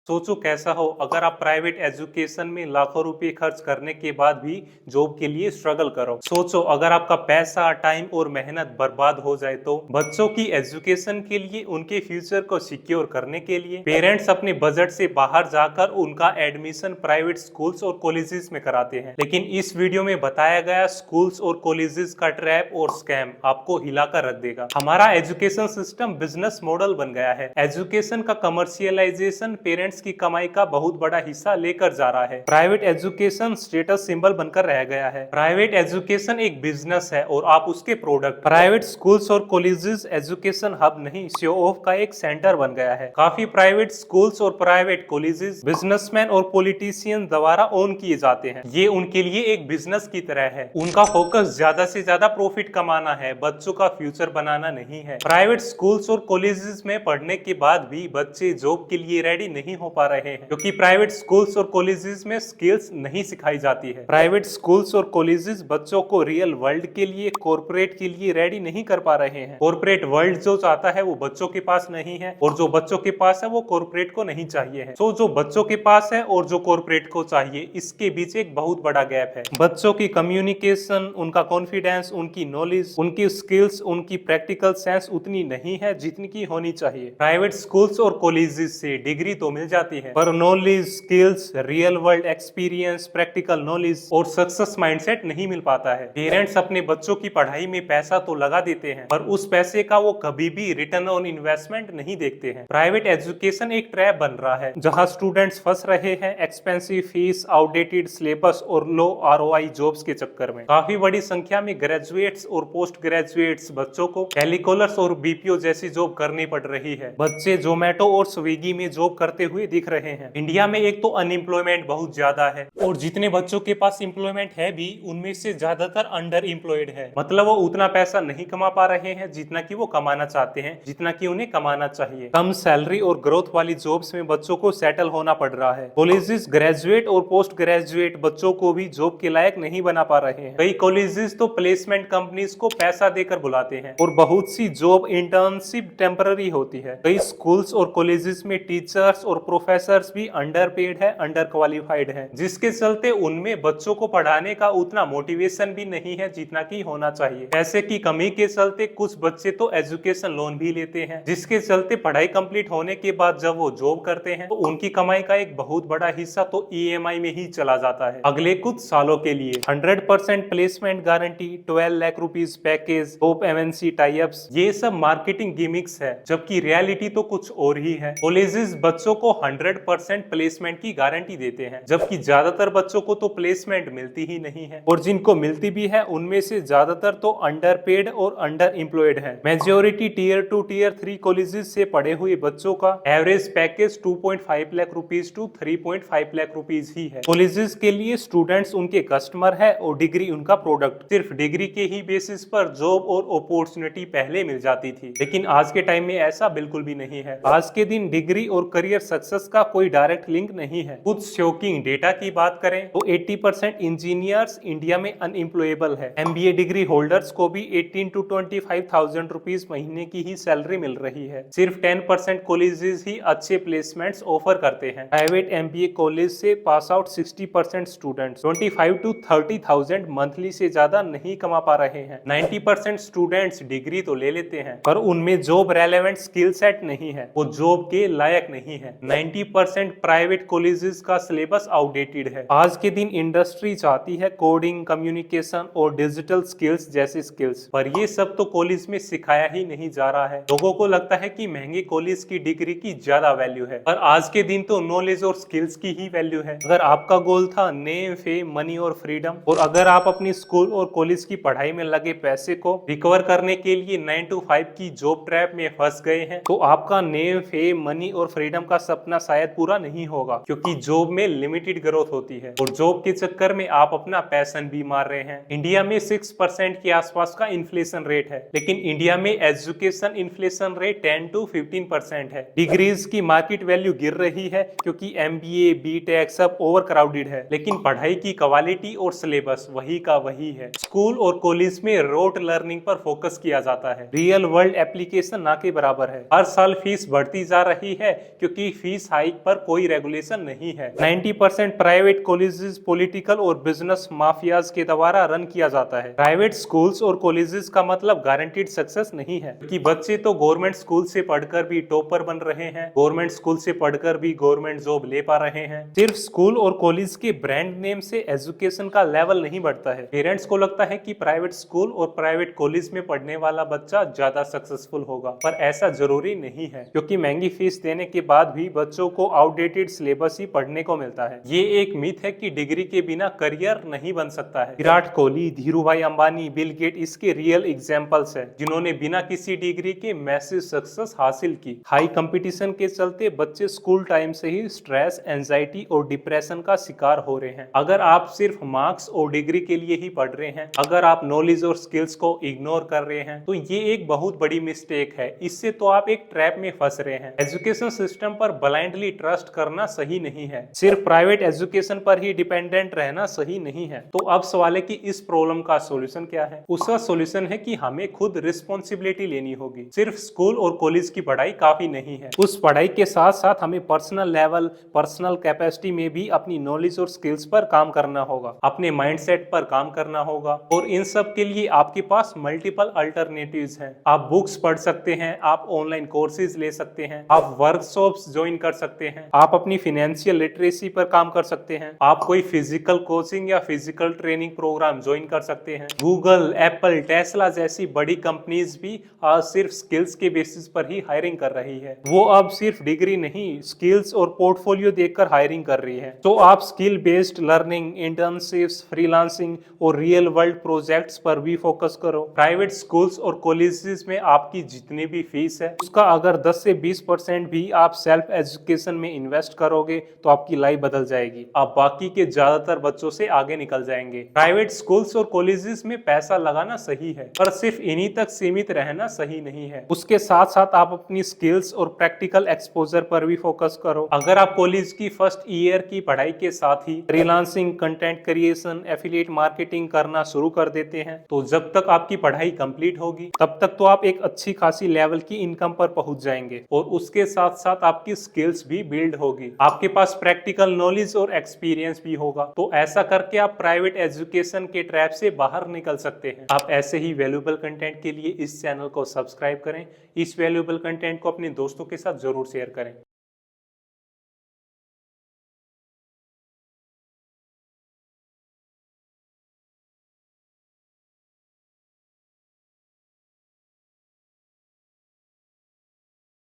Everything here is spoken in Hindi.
सोचो कैसा हो अगर आप प्राइवेट एजुकेशन में लाखों रुपए खर्च करने के बाद भी जॉब के लिए स्ट्रगल करो। सोचो अगर आपका पैसा, टाइम और मेहनत बर्बाद हो जाए तो बच्चों की एजुकेशन के लिए, उनके फ्यूचर को सिक्योर करने के लिए पेरेंट्स अपने बजट से बाहर जाकर उनका एडमिशन प्राइवेट स्कूल्स और कॉलेजेस में कराते हैं। लेकिन इस वीडियो में बताया गया स्कूल्स और कॉलेजेस का ट्रैप और स्कैम आपको हिलाकर रख देगा। हमारा एजुकेशन सिस्टम बिजनेस मॉडल बन गया है। एजुकेशन का कमर्शियलाइजेशन पेरेंट्स की कमाई का बहुत बड़ा हिस्सा लेकर जा रहा है। प्राइवेट एजुकेशन स्टेटस सिंबल बनकर रह गया है। प्राइवेट एजुकेशन एक बिजनेस है और आप उसके प्रोडक्ट। प्राइवेट स्कूल्स और कॉलेजेस एजुकेशन हब नहीं, शो ऑफ का एक सेंटर बन गया है। काफी प्राइवेट स्कूल्स और प्राइवेट कॉलेजेस बिजनेसमैन और पॉलिटिशियन द्वारा ओन किए जाते हैं। ये उनके लिए एक बिजनेस की तरह है। उनका फोकस ज्यादा से ज्यादा प्रॉफिट कमाना है, बच्चों का फ्यूचर बनाना नहीं है। प्राइवेट स्कूल्स और कॉलेजेस में पढ़ने के बाद भी बच्चे जॉब के लिए रेडी नहीं हो पा रहे हैं, क्योंकि प्राइवेट स्कूल्स और कॉलेजेस में स्किल्स नहीं सिखाई जाती है। प्राइवेट स्कूल्स और कॉलेजेस बच्चों को रियल वर्ल्ड के लिए, कॉर्पोरेट के लिए रेडी नहीं कर पा रहे हैं। कॉर्पोरेट वर्ल्ड जो चाहता है वो बच्चों के पास नहीं है, और जो बच्चों के पास है वो कॉर्पोरेट को नहीं चाहिए है। तो जो बच्चों के पास है और जो कॉर्पोरेट को चाहिए, इसके बीच एक बहुत बड़ा गैप है। बच्चों की कम्युनिकेशन, उनका कॉन्फिडेंस, उनकी नॉलेज, उनकी स्किल्स, उनकी प्रैक्टिकल सेंस उतनी नहीं है जितनी की होनी चाहिए। प्राइवेट स्कूल्स और कॉलेजेस से डिग्री तो मिल जाती है, पर knowledge, skills, real world experience, practical knowledge और सक्सेस माइंडसेट नहीं मिल पाता है। पेरेंट्स अपने बच्चों की पढ़ाई में पैसा तो लगा देते हैं, पर उस पैसे का वो कभी भी रिटर्न ऑन इन्वेस्टमेंट नहीं देखते हैं। प्राइवेट एजुकेशन एक ट्रैप बन रहा है, जहां स्टूडेंट्स फंस रहे हैं एक्सपेंसिव फीस, आउटडेटेड सिलेबस और लो आरओआई जॉब्स के चक्कर में। काफी बड़ी संख्या में ग्रेजुएट्स और पोस्ट ग्रेजुएट्स बच्चों को टेलीकॉलर्स और बीपीओ जैसी जॉब करनी पड़ रही है। बच्चे जोमेटो और स्विगी में जॉब करते हुए दिख रहे हैं। इंडिया में एक तो अनएम्प्लॉयमेंट बहुत ज्यादा है, और जितने बच्चों के पास एम्प्लॉयमेंट है भी, उनमें से ज्यादातर अंडर एम्प्लॉयड है। मतलब वो उतना पैसा नहीं कमा पा रहे हैं जितना कि वो कमाना चाहते हैं, जितना कि उन्हें कमाना चाहिए। कम सैलरी और ग्रोथ वाली जॉब्स में बच्चों को सेटल होना पड़ रहा है। कॉलेजेस ग्रेजुएट और पोस्ट ग्रेजुएट बच्चों को भी जॉब के लायक नहीं बना पा रहे हैं। कई कॉलेजेस तो प्लेसमेंट कंपनीज को पैसा देकर बुलाते हैं, और बहुत सी जॉब इंटर्नशिप टेम्पररी होती है। कई स्कूल्स और कॉलेजेस में टीचर्स और प्रोफेसर्स भी अंडरपेड है, अंडर क्वालिफाइड है, जिसके चलते उनमें बच्चों को पढ़ाने का उतना मोटिवेशन भी नहीं है जितना कि होना चाहिए। पैसे की कमी के चलते कुछ बच्चे तो एजुकेशन लोन भी लेते हैं, जिसके चलते पढ़ाई कंप्लीट होने के बाद जब वो जॉब करते हैं तो उनकी कमाई का एक बहुत बड़ा हिस्सा तो ईएमआई में ही चला जाता है अगले कुछ सालों के लिए। 100% placement guarantee, 12 lakh rupees package, top MNC tie ups, ये सब मार्केटिंग गिमिक्स है, जबकि रियलिटी तो कुछ और ही है। कॉलेजेस बच्चों को 100% प्लेसमेंट की गारंटी देते हैं, जबकि ज्यादातर बच्चों को तो प्लेसमेंट मिलती ही नहीं है, और जिनको मिलती भी है उनमें से ज्यादातर तो अंडरपेड और अंडर एम्प्लॉयड है। मेजोरिटी टीयर 2 टीयर 3 कॉलेजेस से पढ़े हुए बच्चों का average package 2.5 lakh rupees to 3.5 lakh rupees ही है। कॉलेजेस के लिए स्टूडेंट्स उनके कस्टमर है और डिग्री उनका प्रोडक्ट। सिर्फ डिग्री के ही बेसिस पर जॉब और अपॉर्चुनिटी पहले मिल जाती थी, लेकिन आज के टाइम में ऐसा बिल्कुल भी नहीं है। आज के दिन डिग्री और करियर सक्सेस का कोई डायरेक्ट लिंक नहीं है। कुछ शॉकिंग डेटा की बात करें तो 80% इंजीनियर्स इंडिया में अनएम्प्लॉयबल है। एमबीए डिग्री होल्डर्स को भी 18 to 25,000 रुपीज महीने की ही सैलरी मिल रही है। सिर्फ 10% कॉलेजेस ही अच्छे प्लेसमेंट्स ऑफर करते हैं। प्राइवेट एमबीए कॉलेज से pass out 60% students 25 to 30,000 monthly से ज्यादा नहीं कमा पा रहे हैं। 90% स्टूडेंट्स डिग्री तो ले लेते हैं, पर उनमें जॉब रेलेवेंट स्किल सेट नहीं है, वो जॉब के लायक नहीं है। 90% प्राइवेट कॉलेजेस का सिलेबस आउटडेटेड है। आज के दिन इंडस्ट्री चाहती है कोडिंग, कम्युनिकेशन और डिजिटल स्किल्स जैसी स्किल्स, पर ये सब तो कॉलेज में सिखाया ही नहीं जा रहा है। लोगों को लगता है कि महंगे कॉलेज की डिग्री की ज्यादा वैल्यू है, पर आज के दिन तो नॉलेज और स्किल्स की ही वैल्यू है। अगर आपका गोल था नेम, फेम, मनी और फ्रीडम, और अगर आप अपनी स्कूल और कॉलेज की पढ़ाई में लगे पैसे को रिकवर करने के लिए 9 to 5 की जॉब ट्रैप में फंस गए हैं, तो आपका नेम, फेम, मनी और फ्रीडम का सपना शायद पूरा नहीं होगा, क्योंकि जॉब में लिमिटेड ग्रोथ होती है, और जॉब के चक्कर में आप अपना पैशन भी मार रहे हैं। इंडिया में 6% के आसपास का इन्फ्लेशन रेट है, लेकिन इंडिया में एजुकेशन इन्फ्लेशन रेट 10 to 15% है। डिग्रीज की मार्केट वैल्यू गिर रही है क्योंकि एमबीए, बीटेक सब ओवर क्राउडेड है, लेकिन पढ़ाई की क्वालिटी और सिलेबस वही का वही है। स्कूल और कॉलेज में रोट लर्निंग पर फोकस किया जाता है, रियल वर्ल्ड एप्लीकेशन ना के बराबर है। हर साल फीस बढ़ती जा रही है क्योंकि फीस फीस हाइक पर कोई रेगुलेशन नहीं है। 90% प्राइवेट कॉलेजेस पॉलिटिकल और बिजनेस माफियाज के द्वारा रन किया जाता है। प्राइवेट स्कूल्स और कॉलेजेस का मतलब गारंटीड सक्सेस नहीं है, कि बच्चे तो गवर्नमेंट स्कूल से पढ़कर भी टॉपर बन रहे हैं, गवर्नमेंट स्कूल से पढ़कर भी गवर्नमेंट जॉब ले पा रहे हैं। सिर्फ स्कूल और कॉलेज के ब्रांड नेम से एजुकेशन का लेवल नहीं बढ़ता है। पेरेंट्स को लगता है कि प्राइवेट स्कूल और प्राइवेट कॉलेज में पढ़ने वाला बच्चा ज्यादा सक्सेसफुल होगा, पर ऐसा जरूरी नहीं है, क्योंकि महंगी फीस देने के बाद भी बच्चों को आउटडेटेड सिलेबस ही पढ़ने को मिलता है। ये एक मिथ है कि डिग्री के बिना करियर नहीं बन सकता है। विराट कोहली, धीरूभाई अंबानी, बिल गेट इसके रियल एग्जांपल्स हैं, जिन्होंने बिना किसी डिग्री के मैसिव सक्सेस हासिल की। हाई कंपटीशन के चलते बच्चे स्कूल टाइम से ही स्ट्रेस, एंजाइटी और डिप्रेशन का शिकार हो रहे हैं। अगर आप सिर्फ मार्क्स और डिग्री के लिए ही पढ़ रहे हैं, अगर आप नॉलेज और स्किल्स को इग्नोर कर रहे हैं, तो ये एक बहुत बड़ी मिस्टेक है। इससे तो आप एक ट्रैप में फंस रहे हैं। एजुकेशन सिस्टम पर ब्लाइंडली ट्रस्ट करना सही नहीं है। सिर्फ प्राइवेट एजुकेशन पर ही डिपेंडेंट रहना सही नहीं है। तो अब सवाल है कि इस प्रॉब्लम का सॉल्यूशन क्या है? उसका सॉल्यूशन है कि हमें खुद रिस्पॉन्सिबिलिटी लेनी होगी। सिर्फ स्कूल और कॉलेज की पढ़ाई काफी नहीं है। उस पढ़ाई के साथ साथ हमें पर्सनल लेवल, पर्सनल कैपेसिटी में भी अपनी नॉलेज और स्किल्स पर काम करना होगा, अपने माइंडसेट पर काम करना होगा। और इन सब के लिए आपके पास मल्टीपल अल्टरनेटिव्स हैं। आप बुक्स पढ़ सकते हैं, आप ऑनलाइन कोर्सेज ले सकते हैं, आप वर्कशॉप्स ज्वाइन कर सकते हैं, आप अपनी फाइनेंशियल लिटरेसी पर काम कर सकते हैं, आप कोई फिजिकल कोचिंग या फिजिकल ट्रेनिंग प्रोग्राम ज्वाइन कर सकते हैं। गूगल, एप्पल, टेस्ला जैसी बड़ी कंपनीज भी आज सिर्फ स्किल्स के बेसिस पर ही हायरिंग कर रही है। वो अब सिर्फ डिग्री नहीं, स्किल्स और पोर्टफोलियो देखकर हायरिंग कर रही है। तो आप skill based learning, internships, freelancing और रियल वर्ल्ड प्रोजेक्ट्स पर भी फोकस करो। प्राइवेट स्कूल्स और कॉलेजेस में आपकी जितनी भी फीस है, उसका अगर 10 से 20% भी आप सेल्फ एजुकेशन में इन्वेस्ट करोगे तो आपकी लाइफ बदल जाएगी। आप बाकी के ज्यादातर बच्चों से आगे निकल जाएंगे। प्राइवेट स्कूल्स और कॉलेजेस में पैसा लगाना सही है, पर सिर्फ इन्हीं तक सीमित रहना सही नहीं है। उसके साथ साथ आप अपनी स्किल्स और प्रैक्टिकल एक्सपोजर पर भी फोकस करो। अगर आप कॉलेज की फर्स्ट ईयर की पढ़ाई के साथ ही freelancing, content creation, affiliate marketing करना शुरू कर देते हैं, तो जब तक आपकी पढ़ाई कंप्लीट होगी तब तक तो आप एक अच्छी खासी लेवल की इनकम पर पहुंच जाएंगे, और उसके साथ साथ आपकी स्किल्स भी बिल्ड होगी, आपके पास प्रैक्टिकल नॉलेज और एक्सपीरियंस भी होगा। तो ऐसा करके आप प्राइवेट एजुकेशन के ट्रैप से बाहर निकल सकते हैं। आप ऐसे ही वैल्यूएबल कंटेंट के लिए इस चैनल को सब्सक्राइब करें। इस वैल्यूएबल कंटेंट को अपने दोस्तों के साथ जरूर शेयर करें।